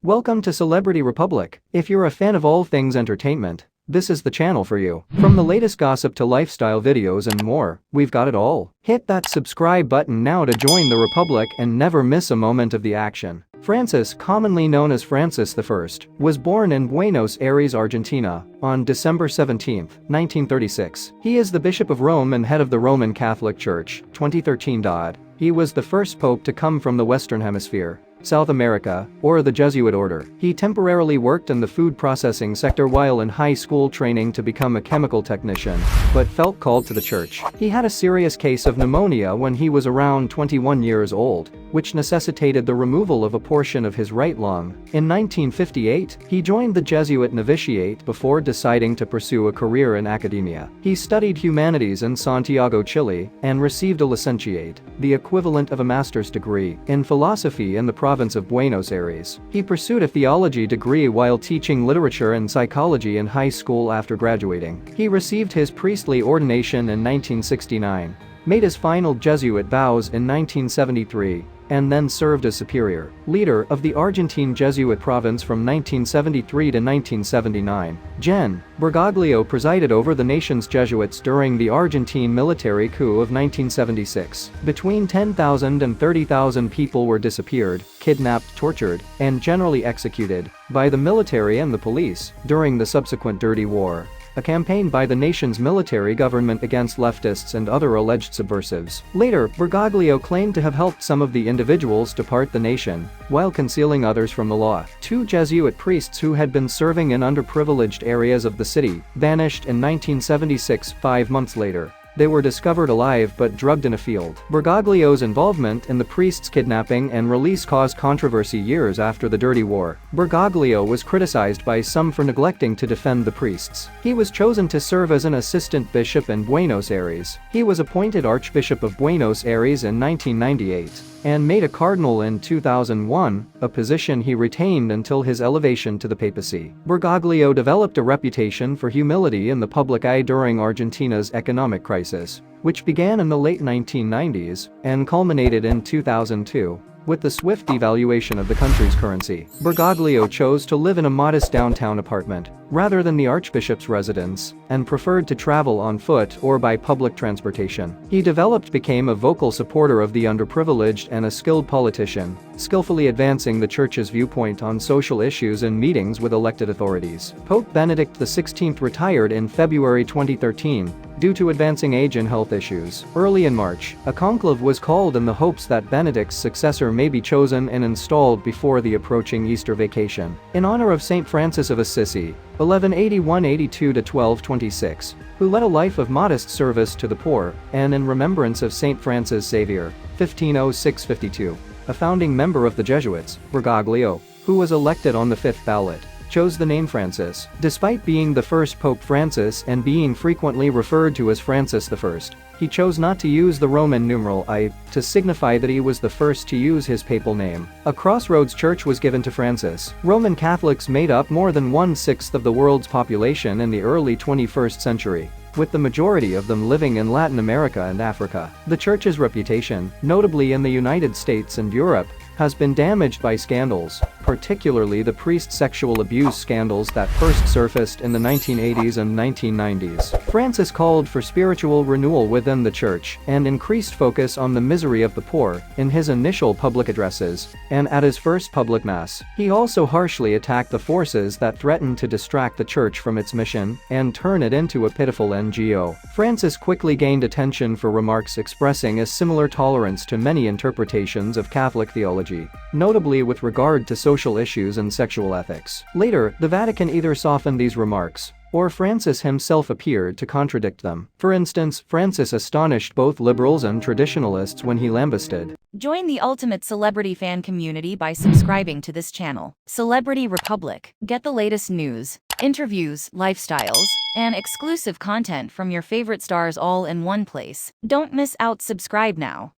Welcome to Celebrity Republic. If you're a fan of all things entertainment, this is the channel for you. From the latest gossip to lifestyle videos and more, we've got it all. Hit that subscribe button now to join the Republic and never miss a moment of the action. Francis, commonly known as Francis I, was born in Buenos Aires, Argentina, on December 17, 1936. He is the Bishop of Rome and head of the Roman Catholic Church, 2013. He was the first pope to come from the Western Hemisphere, South America, or the Jesuit order. He temporarily worked in the food processing sector while in high school training to become a chemical technician, but felt called to the church. He had a serious case of pneumonia when he was around 21 years old, which necessitated the removal of a portion of his right lung. In 1958, he joined the Jesuit novitiate before deciding to pursue a career in academia. He studied humanities in Santiago, Chile, and received a licentiate, the equivalent of a master's degree, in philosophy in the province of Buenos Aires. He pursued a theology degree while teaching literature and psychology in high school after graduating. He received his priestly ordination in 1969, made his final Jesuit vows in 1973, and then served as superior leader of the Argentine Jesuit province from 1973 to 1979. Gen. Bergoglio presided over the nation's Jesuits during the Argentine military coup of 1976. Between 10,000 and 30,000 people were disappeared, kidnapped, tortured, and generally executed by the military and the police during the subsequent Dirty War, a campaign by the nation's military government against leftists and other alleged subversives. Later, Bergoglio claimed to have helped some of the individuals depart the nation, while concealing others from the law. Two Jesuit priests who had been serving in underprivileged areas of the city vanished in 1976. 5 months later, they were discovered alive but drugged in a field. Bergoglio's involvement in the priests' kidnapping and release caused controversy years after the Dirty War. Bergoglio was criticized by some for neglecting to defend the priests. He was chosen to serve as an assistant bishop in Buenos Aires. He was appointed Archbishop of Buenos Aires in 1998 and made a cardinal in 2001, a position he retained until his elevation to the papacy. Bergoglio developed a reputation for humility in the public eye during Argentina's economic crisis, which began in the late 1990s and culminated in 2002. With the swift devaluation of the country's currency, Bergoglio chose to live in a modest downtown apartment, rather than the archbishop's residence, and preferred to travel on foot or by public transportation. He became a vocal supporter of the underprivileged and a skilled politician, skillfully advancing the church's viewpoint on social issues in meetings with elected authorities. Pope Benedict XVI retired in February 2013, due to advancing age and health issues. Early in March, a conclave was called in the hopes that Benedict's successor may be chosen and installed before the approaching Easter vacation. In honor of Saint Francis of Assisi, 1181–82 to 1226, who led a life of modest service to the poor, and in remembrance of Saint Francis Xavier, 1506–52, a founding member of the Jesuits, Bergoglio, who was elected on the 5th ballot, chose the name Francis. Despite being the first Pope Francis and being frequently referred to as Francis I, he chose not to use the Roman numeral I to signify that he was the first to use his papal name. A crossroads church was given to Francis. Roman Catholics made up more than 1/6 of the world's population in the early 21st century, with the majority of them living in Latin America and Africa. The church's reputation, notably in the United States and Europe, has been damaged by scandals, particularly the priest sexual abuse scandals that first surfaced in the 1980s and 1990s. Francis called for spiritual renewal within the church and increased focus on the misery of the poor in his initial public addresses and at his first public mass. He also harshly attacked the forces that threatened to distract the church from its mission and turn it into a pitiful NGO. Francis quickly gained attention for remarks expressing a similar tolerance to many interpretations of Catholic theology, notably with regard to social issues and sexual ethics. Later, the Vatican either softened these remarks, or Francis himself appeared to contradict them. For instance, Francis astonished both liberals and traditionalists when he lambasted. Join the ultimate celebrity fan community by subscribing to this channel, Celebrity Republic. Get the latest news, interviews, lifestyles, and exclusive content from your favorite stars all in one place. Don't miss out. Subscribe now.